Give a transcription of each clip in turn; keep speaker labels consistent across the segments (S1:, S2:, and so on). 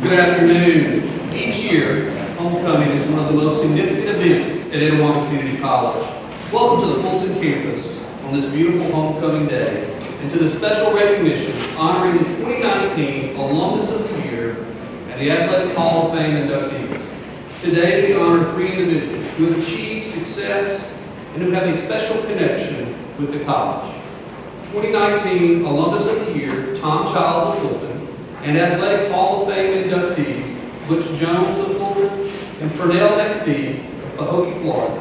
S1: Good afternoon. Each year, homecoming is one of the most significant events at Etowah Community College. Welcome to the Fulton campus on this beautiful homecoming day and to the special recognition honoring the 2019 Alumnus of the Year and the Athletic Hall of Fame inductees. Today we honor three individuals who have achieved success and who have a special connection with the college. 2019 Alumnus of the Year, Tom Childs of Fulton, and Athletic Hall of Fame inductees, Butch Jones of Fulton and Pernell McPhee of Hokie, Florida.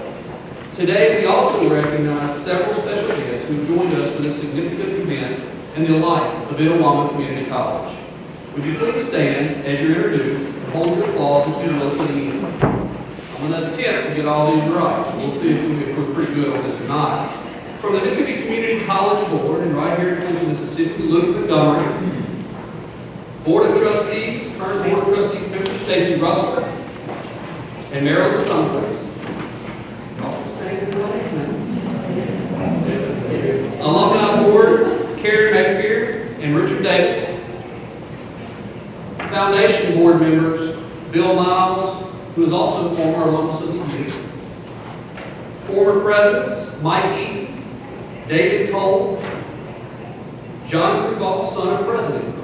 S1: Today we also recognize several special guests who joined us for this significant event in the life of Etowah Community College. Would you please stand as you're introduced and hold your applause, if you will, to the end. I'm going to attempt to get all these right. We'll see if we're pretty good on this or not. From the Mississippi Community College Board, and right here in Fulton, Mississippi, Luke Montgomery. Board of Trustees, current Board of Trustees member Stacy Russell and Marilyn Sumter. Alumni Board, Karen McPhee and Richard Davis. Foundation Board members, Bill Miles, who is also former Alumnus of the Year. Former Presidents, Mike Eaton, David Cole, John Krubal, son of President Krubal.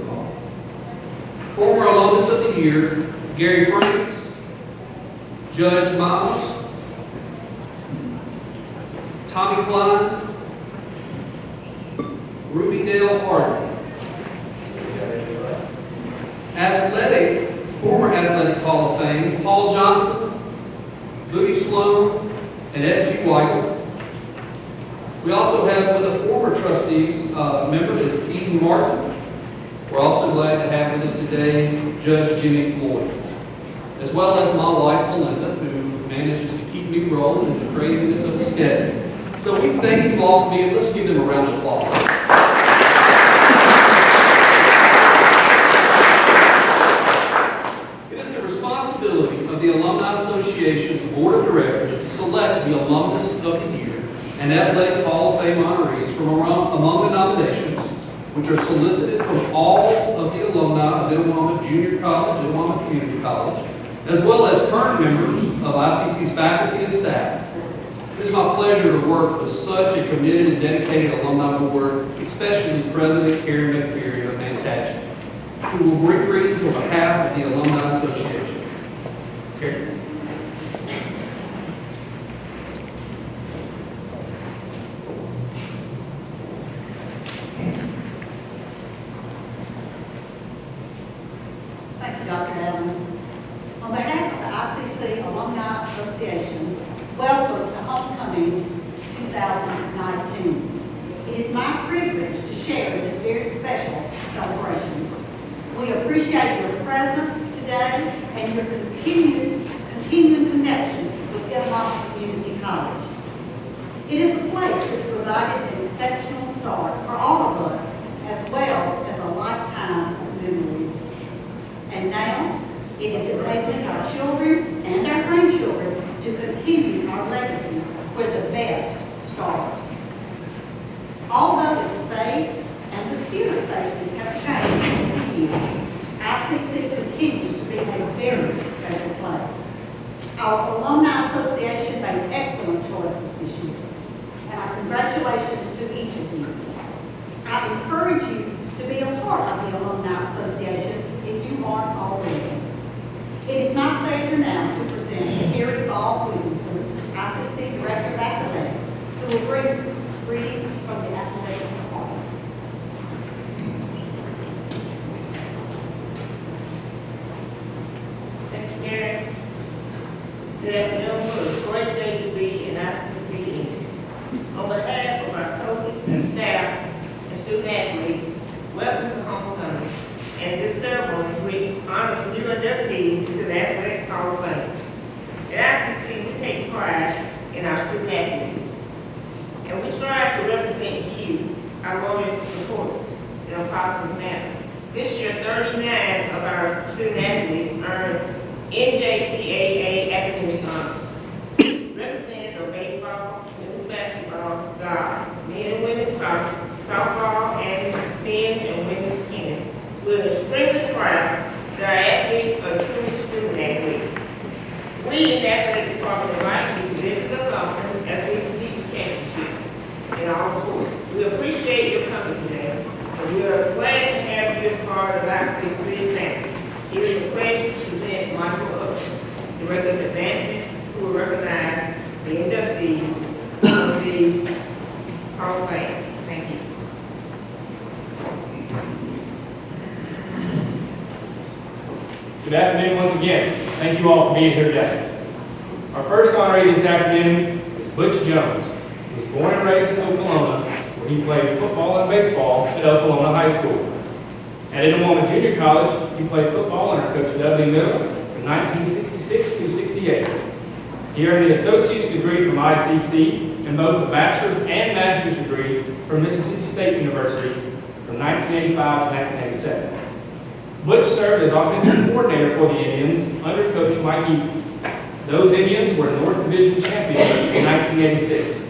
S1: Former Alumnus of the Year, Gary Franks, Judge Miles, Tommy Klein, Ruby Dale Harden. Former Athletic Hall of Fame, Paul Johnson, Booty Sloan, and F.G. White. We also have with the former trustees members is Eden Martin. We're also glad to have with us today Judge Jimmy Floyd, as well as my wife Melinda, who manages to keep me rolling in the craziness of the schedule. So we thank you all for being here. Let's give them a round of applause. It is the responsibility of the Alumni Association's Board of Directors to select the Alumnus of the Year and Athletic Hall of Fame honorees from among the nominations, which are solicited from all of the alumni of Etowah Junior College, Etowah Community College, as well as current members of ICC's faculty and staff. It is my pleasure to work with such a committed and dedicated alumni board, especially President Karen McPhee of Nantucket, who will bring greetings on behalf of the Alumni Association. Karen.
S2: Thank you, Dr. Allen. On behalf of the ICC Alumni Association, welcome to Homecoming 2019. It is my privilege to share this very special celebration. We appreciate your presence today and your continued connection with Etowah Community College. It is a place which provided an exceptional start for all of us, as well as a lifetime of memories. And now, it is enabling our children and our grandchildren to continue our legacy where the best start. Although its face and the student faces have changed over the years, ICC continues to be a very special place. Our Alumni Association made excellent choices this year, and our congratulations to each of you. I encourage you to be a part of the Alumni Association if you aren't already. It is my pleasure now to present Carrie Ball Williamson, ICC Director of Athletics, who will bring greetings from the athletics department.
S3: Thank you, Karen. Good afternoon. It's a great day to be in ICC. On behalf of our coaches and staff and student athletes, welcome to homecoming. And this ceremony, which honors new inductees into the Athletic Hall of Fame. At ICC, we take pride in our student athletes, and we strive to represent you, our loyal supporters, in a positive manner. This year, 39 of our student athletes earned NJCAA academic honors. Represented are baseball, women's basketball, golf, men and women's soccer, softball, and men's and women's tennis. We're extremely proud The athletes are true student athletes. We in the athletic department invite you to visit us often as we compete for championships in all sports. We appreciate your company today, and we are glad to have you as part of the ICC family. It is a pleasure to present Michael Upton, Director of Advancement, who will recognize the inductees of the Hall of Fame. Thank you.
S4: Good afternoon once again. Thank you all for being here today. Our first honoree this afternoon is Butch Jones. He was born and raised in Oklahoma, where he played football and baseball at Oklahoma High School. At Oklahoma Junior College, he played football under Coach Dudley Miller from 1966 through 68. He earned the associate's degree from ICC and both a bachelor's and master's degree from Mississippi State University from 1985 to 1987. Butch served as offensive coordinator for the Indians under Coach Mike Eaton. Those Indians were North Division champions in 1986.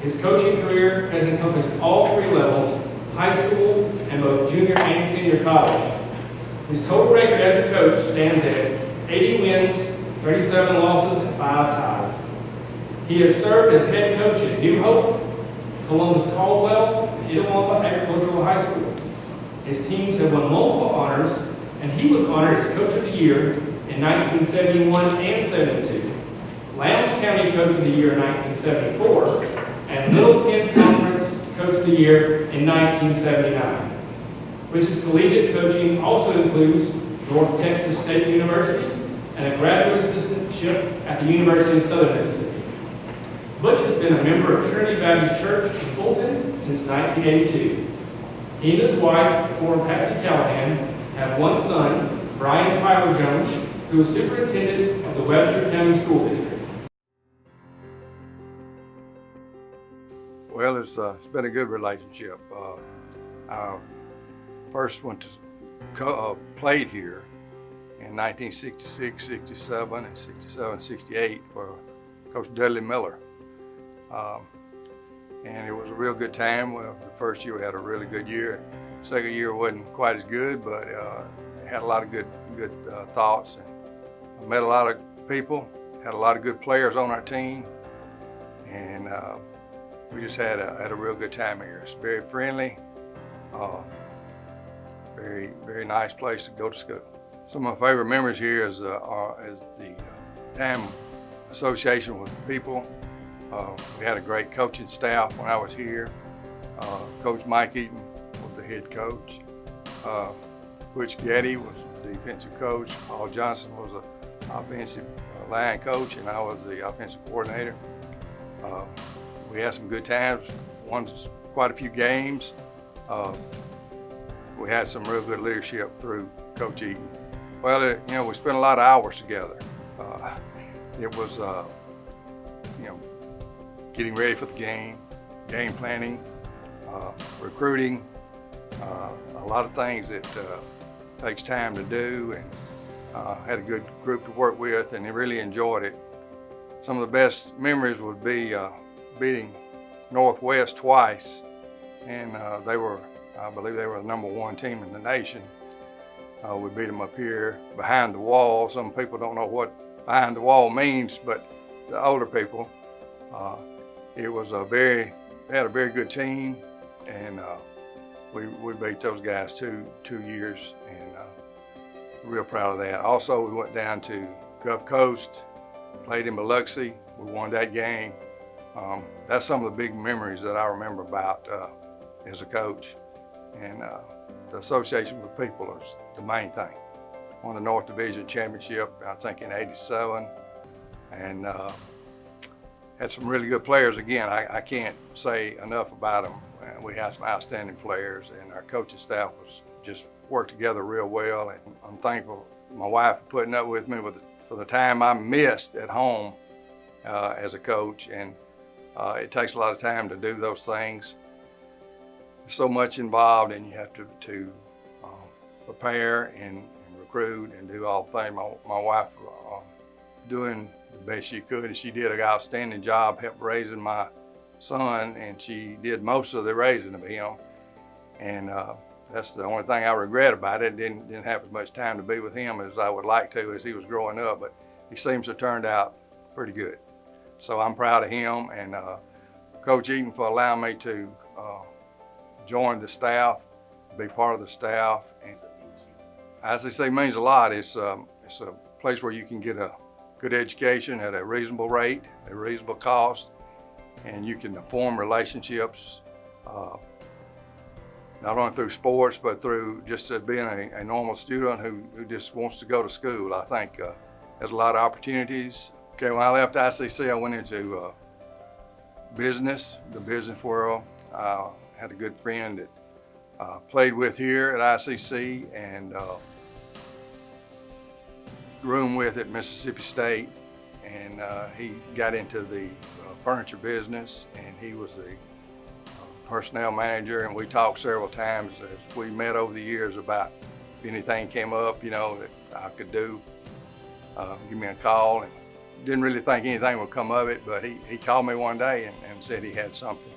S4: His coaching career has encompassed all three levels, high school and both junior and senior college. His total record as a coach stands at 80 wins, 37 losses, and 5 ties. He has served as head coach at New Hope, Columbus Caldwell, and Itawamba Agricultural High School. His teams have won multiple honors, and he was honored as Coach of the Year in 1971 and 72, Lowndes County Coach of the Year in 1974, and Middleton Conference Coach of the Year in 1979. Butch's collegiate coaching also includes North Texas State University and a graduate assistantship at the University of Southern Mississippi. Butch has been a member of Trinity Baptist Church in Fulton since 1982. He and his wife, former Patsy Callahan, have one son, Brian Tyler Jones, who is superintendent of the Webster County School District.
S5: Well, it's been a good relationship. I first went to played here in 1966, 67, and 67, 68 for Coach Dudley Miller. And it was a real good time. Well, the first year we had a really good year. Second year wasn't quite as good, but had a lot of good thoughts. And I met a lot of people, had a lot of good players on our team, and we just had a real good time here. It's very friendly, very nice place to go to school. Some of my favorite memories here is the time association with people. We had a great coaching staff when I was here. Coach Mike Eaton was the head coach. Butch Getty was the defensive coach. Paul Johnson was the offensive line coach, and I was the offensive coordinator. We had some good times, won quite a few games. We had some real good leadership through Coach Eaton. Well, we spent a lot of hours together. It was, getting ready for the game planning, recruiting, a lot of things that takes time to do, and had a good group to work with, and they really enjoyed it. Some of the best memories would be beating Northwest twice, and I believe they were the #1 team in the nation. We beat them up here behind the wall. Some people don't know what behind the wall means, but the older people, it was they had a very good team, and we beat those guys two years, and real proud of that. Also, we went down to Gulf Coast, played in Biloxi. We won that game. That's some of the big memories that I remember about as a coach, and the association with people is the main thing. Won the North Division Championship, I think in '87, and had some really good players. Again, I can't say enough about them. We had some outstanding players, and our coaching staff was just worked together real well. And I'm thankful my wife for putting up with me for the time I missed at home as a coach. And it takes a lot of time to do those things. There's so much involved, and you have to prepare and recruit and do all the things. My wife doing the best she could, and she did an outstanding job helping raising my son, and she did most of the raising of him. And That's the only thing I regret about it. Didn't have as much time to be with him as I would like to as he was growing up, but he seems to have turned out pretty good. So I'm proud of him and Coach Eaton for allowing me to join the staff, be part of the staff. And ICC means a lot. It's a place where you can get a good education at a reasonable rate, a reasonable cost, and you can form relationships not only through sports, but through just being a normal student who just wants to go to school. I think there's a lot of opportunities. Okay, when I left ICC, I went into business, the business world. I had a good friend that played with here at ICC and room with at Mississippi State, and he got into the furniture business, and he was the personnel manager, and we talked several times as we met over the years about if anything came up, you know, that I could do, give me a call. And didn't really think anything would come of it, but he called me one day and said he had something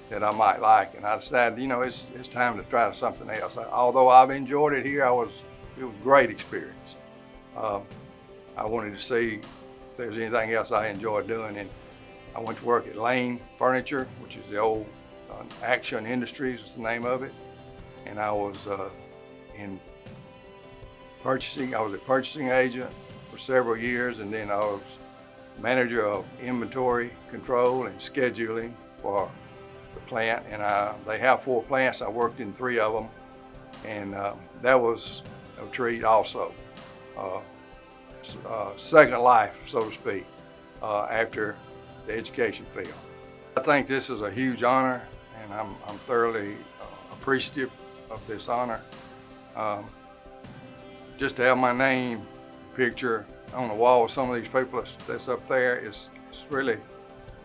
S5: that I might like, and I decided, you know, it's time to try something else. Although I've enjoyed it here, it was a great experience. I wanted to see if there was anything else I enjoyed doing, and I went to work at Lane Furniture, which is the old Action Industries is the name of it, and I was in purchasing. I was a purchasing agent for several years, and then I was manager of inventory control and scheduling for the plant. And they have 4 plants. I worked in 3 of them, and that was a treat also. Second life, so to speak, after the education field. I think this is a huge honor, and I'm thoroughly appreciative of this honor. Just to have my name picture on the wall with some of these people that's up there is really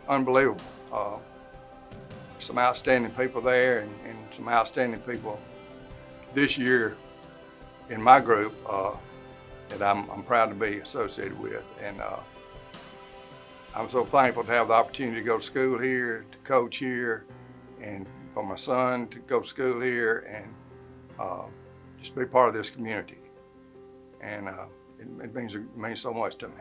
S5: unbelievable. Some outstanding people there, and some outstanding people this year in my group that I'm proud to be associated with. And I'm so thankful to have the opportunity to go to school here, to coach here, and for my son to go to school here and just be part of this community. And it means so much to me.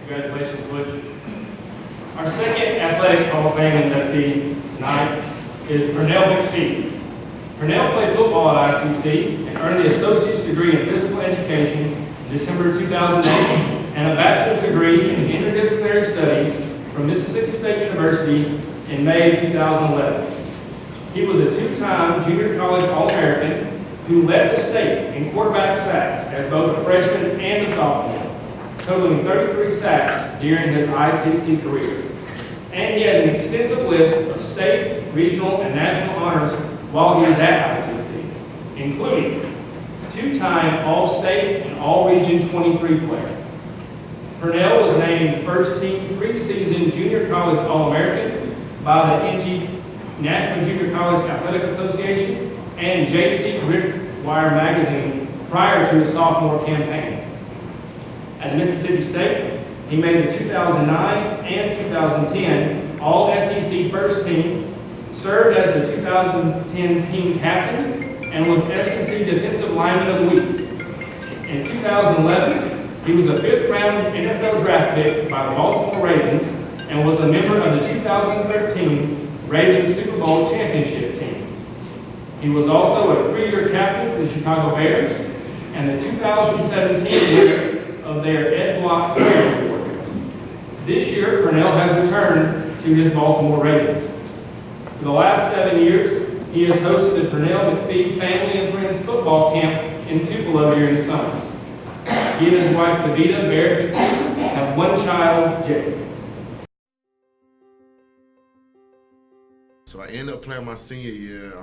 S4: Congratulations, Butch. Our second athletic Hall of Fame inductee tonight is Pernell McPhee. Pernell played football at ICC and earned the associate's degree in physical education in December 2008 and a bachelor's degree in interdisciplinary studies from Mississippi State University in May of 2011. He was a 2-time junior college All-American who led the state in quarterback sacks as both a freshman and a sophomore, totaling 33 sacks during his ICC career. And he has an extensive list of state, regional, and national honors while he was at ICC, including 2-time All-State and All-Region 23 player. Pernell was named first-team preseason junior college All-American by the NG National Junior College Athletic Association and JC Wire magazine prior to his sophomore campaign. At Mississippi State, he made the 2009 and 2010 All-SEC first team, served as the 2010 team captain, and was SEC Defensive Lineman of the Week. In 2011, he was a 5th-round NFL draft pick by the Baltimore Ravens and was a member of the 2013 Ravens Super Bowl championship team. He was also a 3-year captain for the Chicago Bears and the 2017 winner of their Ed Block Player Award. This year, Pernell has returned to his Baltimore Ravens. For the last 7 years, he has hosted the Pernell McPhee Family and Friends Football Camp in Tupelo during the summers. He and his wife, Davida Barrett McPhee, have 1 child, Jake.
S6: So I ended up playing my senior year,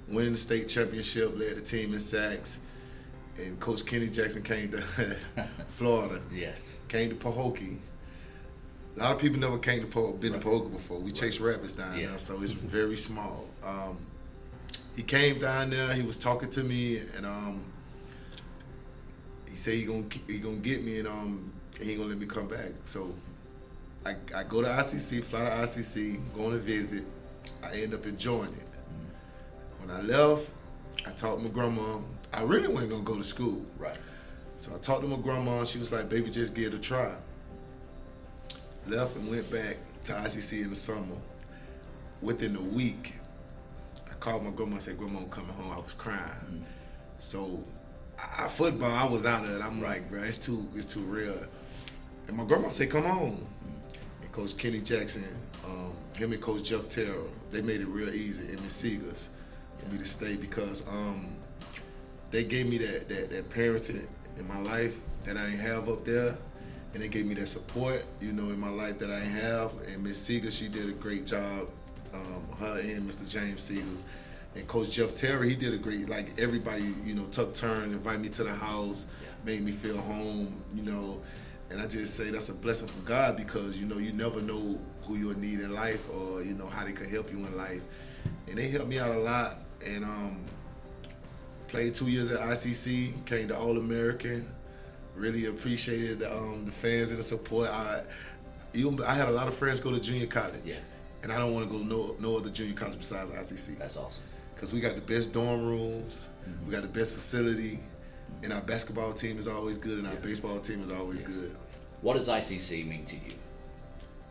S6: winning the state championship, led the team in sacks, and Coach Kenny Jackson came to Florida.
S7: Yes.
S6: Came to Pahokee. A lot of people never been to Pahokee before. We chase rabbits down there, so it's very small. He came down there. He was talking to me, and he said he gonna get me, and he ain't gonna let me come back. So I go to ICC, fly to ICC, go on a visit. I end up enjoying it. When I left, I talked to my grandma. I really wasn't gonna go to school.
S7: Right.
S6: So I talked to my grandma. She was like, "Baby, just give it a try." Left and went back to ICC in the summer. Within a week, I called my grandma and said, "Grandma, I'm coming home." I was crying. So football, I was out of it. I'm like, bro, it's too real. And my grandma said, "Come on." And Coach Kenny Jackson, him and Coach Jeff Terrell, they made it real easy, and Miss Seegers, for me to stay because they gave me that parenting in my life that I didn't have up there. And they gave me that support, in my life that I didn't have. And Miss Seegers, she did a great job, her and Mr. James Seegers. And Coach Jeff Terry, he did a great, like everybody, took turns, invited me to the house, made me feel home, And I just say that's a blessing from God because, you never know who you'll need in life or, how they could help you in life. And they helped me out a lot. And played 2 years at ICC, came to All-American. Really appreciated the fans and the support. I had a lot of friends go to junior college, and I don't want to go no other junior college besides ICC.
S7: That's awesome.
S6: Because we got the best dorm rooms, we got the best facility, and our basketball team is always good, and our baseball team is always good.
S7: What does ICC mean to you?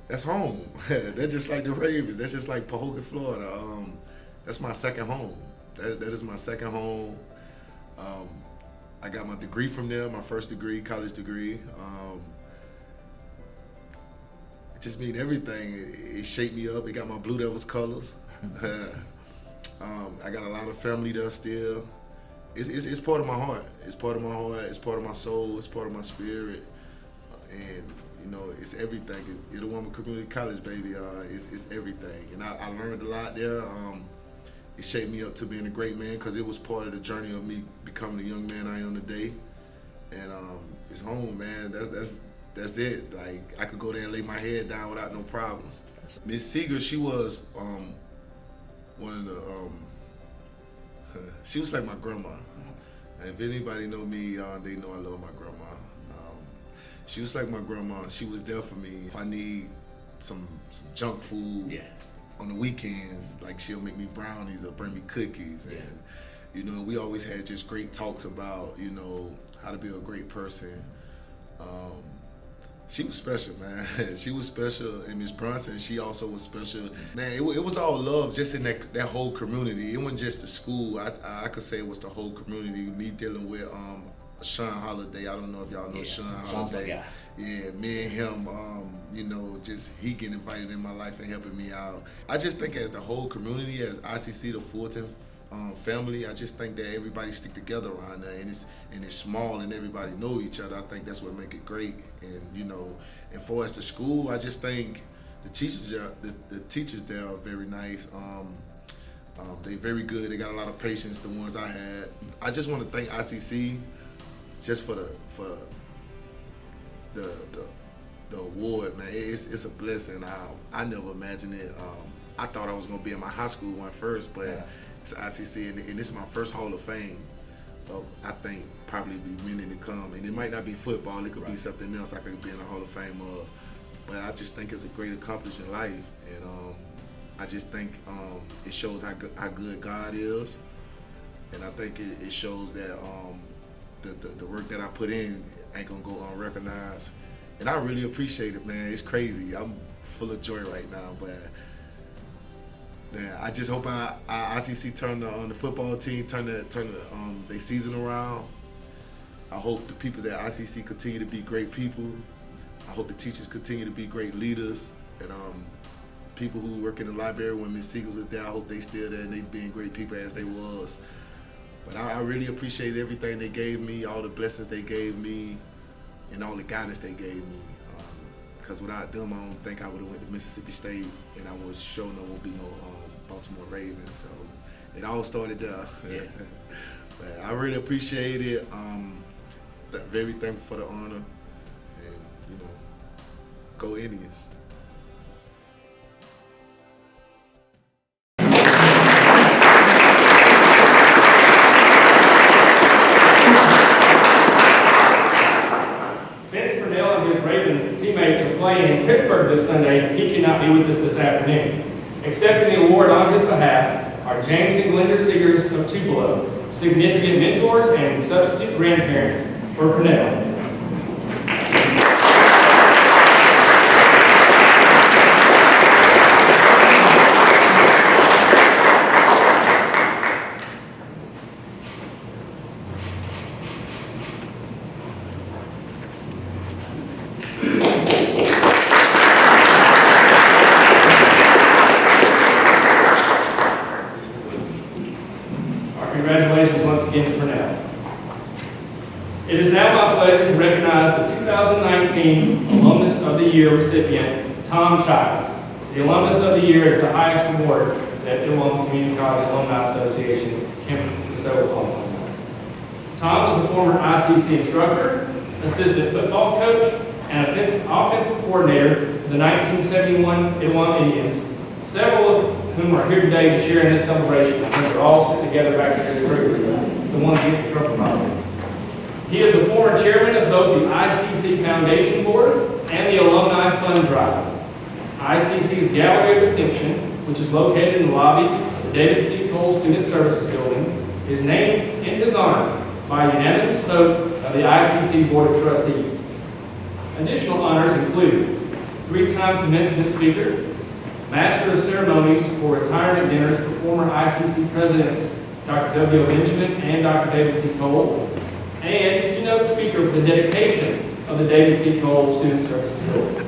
S6: That's home. That's just like the Ravens. That's just like Pahokee, Florida. That's my second home. That is my second home. I got my degree from there, my first degree, college degree. It just means everything. It shaped me up. It got my Blue Devils colors. I got a lot of family there still. It's part of my heart. It's part of my heart. It's part of my soul. It's part of my spirit. And it's everything. Itawamba Community College, baby. It's everything. And I learned a lot there. It shaped me up to being a great man because it was part of the journey of me becoming the young man I am today. And it's home, man. That's it. Like I could go there and lay my head down without no problems. Miss Seeger, she was one of the. She was like my grandma. And if anybody know me, they know I love my grandma. She was like my grandma. She was there for me. If I need some junk food. On the weekends, like she'll make me brownies or bring me cookies, and we always had just great talks about how to be a great person. She was special, man. She was special, and Miss Brunson, she also was special. Man, it was all love just in that whole community. It wasn't just the school. I could say it was the whole community. Me dealing with Sean Holiday. I don't know if y'all know Sean Holiday.
S7: Sean's my guy.
S6: Yeah, me and him, just he getting invited in my life and helping me out. I just think as the whole community, as ICC, the Fulton family, I just think that everybody stick together around there, and it's small and everybody know each other. I think that's what make it great. And and for us, the school, I just think the teachers there are very nice. They very good. They got a lot of patience. The ones I had. I just want to thank ICC just for the award, man. It's a blessing. I never imagined it. I thought I was gonna be in my high school one first, but it's ICC, and this is my first Hall of Fame. I think probably be many to come, and it might not be football. It could be something else. I could be in the Hall of Fame of, but I just think it's a great accomplishment in life, and I just think it shows how good God is, and I think it shows that the work that I put in ain't gonna go unrecognized. And I really appreciate it, man. It's crazy. I'm full of joy right now, but man, I just hope ICC turn the football team turn their season around. I hope the people at ICC continue to be great people. I hope the teachers continue to be great leaders, and people who work in the library when Ms. Siegel was there, I hope they still there and they being great people as they was. But I really appreciate everything they gave me, all the blessings they gave me, and all the guidance they gave me. Because without them, I don't think I would have went to Mississippi State, and I was sure there won't be no Baltimore Ravens. So it all started there.
S7: Yeah.
S6: But I really appreciate it. Very thankful for the honor, and go Indians.
S4: Since Purnell and his Ravens teammates are playing in Pittsburgh this Sunday, he cannot be with us this afternoon. Accepting the award on his behalf are James and Glenda Seegers of Tupelo, significant mentors and substitute grandparents for Purnell. Congratulations once again to Purnell. It is now my pleasure to recognize the 2019 Alumnus of the Year recipient, Tom Childs. The Alumnus of the Year is the highest award that Illinois Community College Alumni Association can bestow upon someone. Tom was a former ICC instructor, assistant football coach, and offensive coordinator for the 1971 Illinois Indians, several of whom are here today to share in this celebration. I think they're all sitting together back there in the group, so the one getting in trouble probably. He is a former chairman of both the ICC Foundation Board and the Alumni Fund Drive. ICC's Gallery of Distinction, which is located in the lobby of the David C. Cole Student Services Building, is named in his honor by a unanimous vote of the ICC Board of Trustees. Additional honors include three-time commencement speaker, Master of Ceremonies for retirement dinners for former ICC presidents Dr. W. Benjamin and Dr. David C. Cole, and keynote speaker for the dedication of the David C. Cole Student Services Building.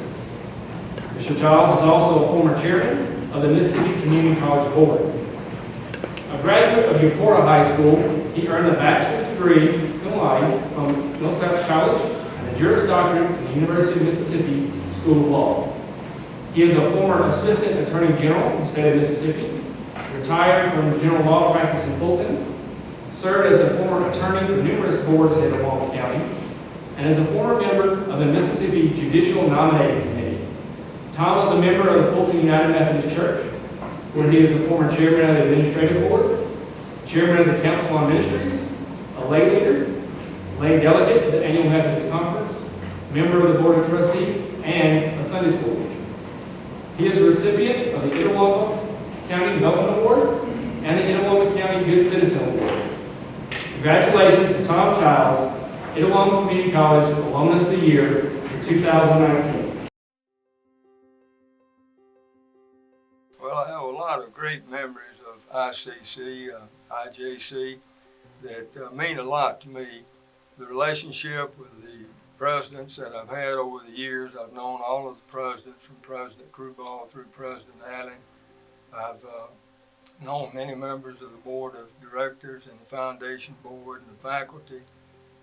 S4: Mr. Childs is also a former chairman of the Mississippi Community College Board. A graduate of Eupora High School, he earned a bachelor's degree cum laude from Millsap College and a Juris Doctorate from the University of Mississippi School of Law. He is a former Assistant Attorney General in the state of Mississippi, retired from general law practice in Fulton, served as a former attorney for numerous boards in Oklahoma County, and is a former member of the Mississippi Judicial Nominating Committee. Tom was a member of the Fulton United Methodist Church, where he is a former chairman of the Administrative Board, chairman of the Council on Ministries, a lay leader, lay delegate to the Annual Methodist Conference, member of the Board of Trustees, and a Sunday school teacher. He is a recipient of the Itawamba County Development Award and the Itawamba County Good Citizen Award. Congratulations to Tom Childs, Itawamba Community College Alumnus of the Year for 2019.
S8: Well, I have a lot of great memories of ICC, IJC that mean a lot to me. The relationship with the presidents that I've had over the years, I've known all of the presidents from President Krubal through President Allen. I've known many members of the board of directors and the foundation board and the faculty.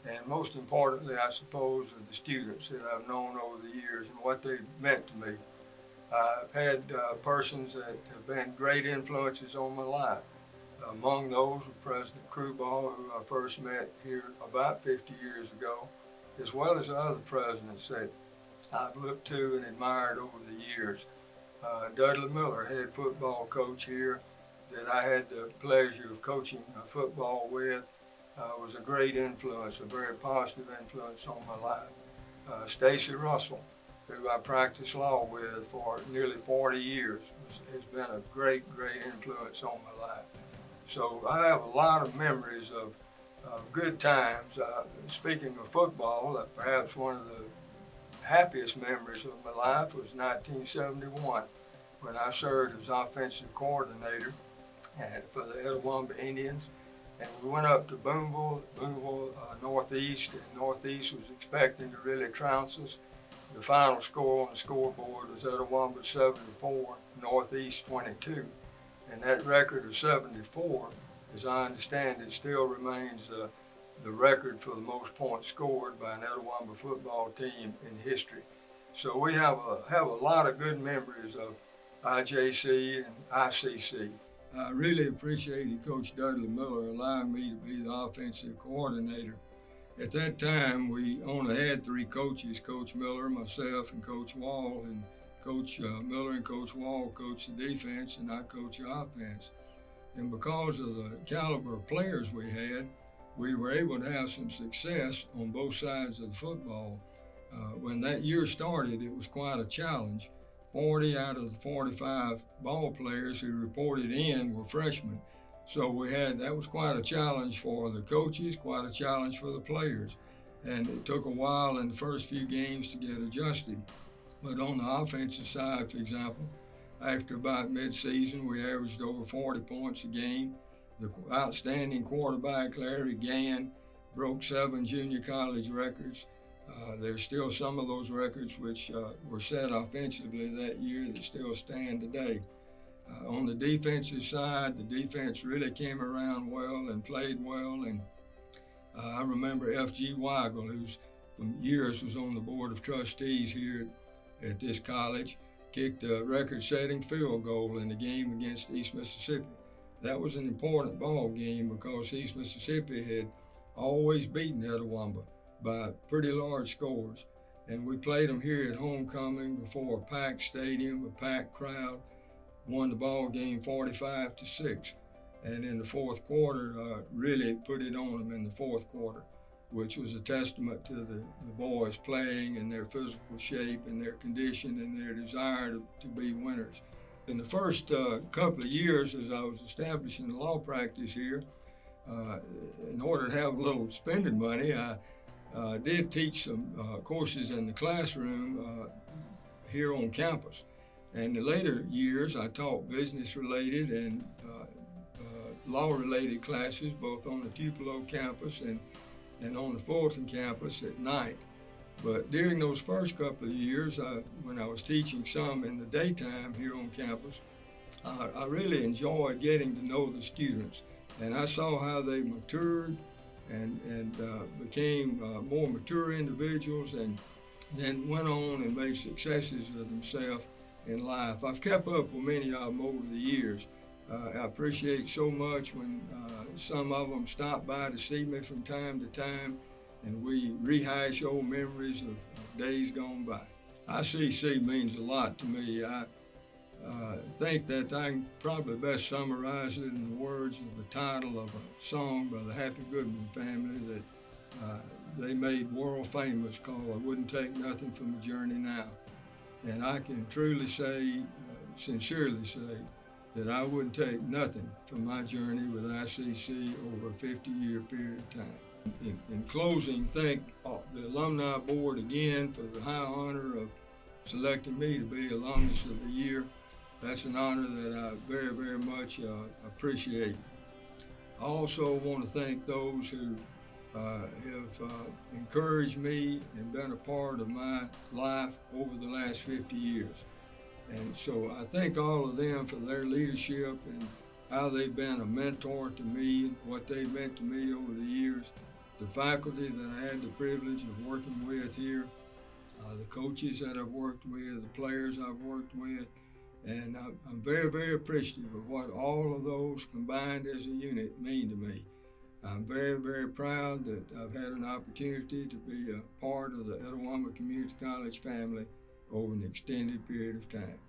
S8: And most importantly, I suppose, are the students that I've known over the years and what they've meant to me. I've had persons that have been great influences on my life. Among those was President Krubal, who I first met here about 50 years ago, as well as other presidents that I've looked to and admired over the years. Dudley Miller, head football coach here, that I had the pleasure of coaching football with, was a great influence, a very positive influence on my life. Stacy Russell, who I practiced law with for nearly 40 years, has been a great influence on my life. So I have a lot of memories of good times. Speaking of football, perhaps one of the happiest memories of my life was 1971, when I served as offensive coordinator for the Itawamba Indians. And we went up to Boonville, Northeast, and Northeast was expecting to really trounce us. The final score on the scoreboard was Itawamba 74, Northeast 22. And that record of 74, as I understand it, still remains the record for the most points scored by an Itawamba football team in history. So we have a lot of good memories of IJC and ICC. I really appreciated Coach Dudley Miller allowing me to be the offensive coordinator. At that time, we only had 3 coaches, Coach Miller, myself, and Coach Wall, and Coach Miller and Coach Wall coached the defense, and I coached the offense. And because of the caliber of players we had, we were able to have some success on both sides of the football. When that year started, it was quite a challenge. 40 out of the 45 ball players who reported in were freshmen. So that was quite a challenge for the coaches, quite a challenge for the players. And it took a while in the first few games to get adjusted. But on the offensive side, for example, after about mid-season, we averaged over 40 points a game. The outstanding quarterback, Larry Gann, broke 7 junior college records. There's still some of those records which were set offensively that year that still stand today. On the defensive side, the defense really came around well and played well. And I remember F.G. Weigel, who's for years was on the board of trustees here at this college, kicked a record-setting field goal in the game against East Mississippi. That was an important ball game because East Mississippi had always beaten Etowah by pretty large scores. And we played them here at homecoming before a packed stadium, a packed crowd, won the ball game 45-6. And in the fourth quarter, really put it on them in the fourth quarter, which was a testament to the boys playing and their physical shape and their condition and their desire to be winners. In the first couple of years, as I was establishing the law practice here, in order to have a little spending money, I did teach some courses in the classroom here on campus. And in the later years, I taught business-related and law-related classes, both on the Tupelo campus and on the Fulton campus at night. But during those first couple of years, when I was teaching some in the daytime here on campus, I really enjoyed getting to know the students. And I saw how they matured and became more mature individuals, and then went on and made successes of themselves in life. I've kept up with many of them over the years. I appreciate so much when some of them stop by to see me from time to time, and we rehash old memories of days gone by. ICC means a lot to me. I think that I can probably best summarize it in the words of the title of a song by the Happy Goodman family that they made world famous, called "I Wouldn't Take Nothing from the Journey Now." And I can truly say, sincerely say, that I wouldn't take nothing from my journey with ICC over a 50-year period of time. In closing, thank the Alumni Board again for the high honor of selecting me to be Alumnus of the Year. That's an honor that I very, very much appreciate. I also want to thank those who have encouraged me and been a part of my life over the last 50 years. And so I thank all of them for their leadership and how they've been a mentor to me and what they've meant to me over the years. The faculty that I had the privilege of working with here, the coaches that I've worked with, the players I've worked with, and I'm very, very appreciative of what all of those combined as a unit mean to me. I'm very, very proud that I've had an opportunity to be a part of the Etowah Community College family over an extended period of time.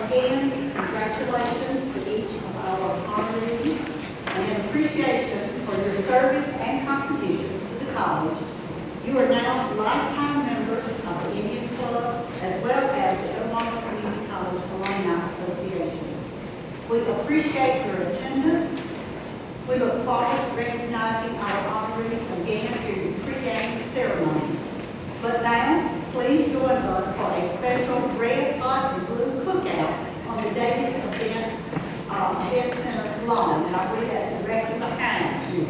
S2: Again, congratulations to each of our honorees and an appreciation for your service and contributions to the college. You are now lifetime members of the Indian Club as well as the Etowah Community College Alumni Association. We appreciate your attendance. We look forward to recognizing our honorees again during the pre-game ceremony. But now, please join us for a special long, and I believe that's directly behind you.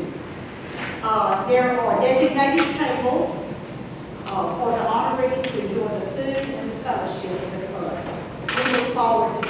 S2: There are designated tables for the honorees to enjoy the food and the fellowship with us. We look forward to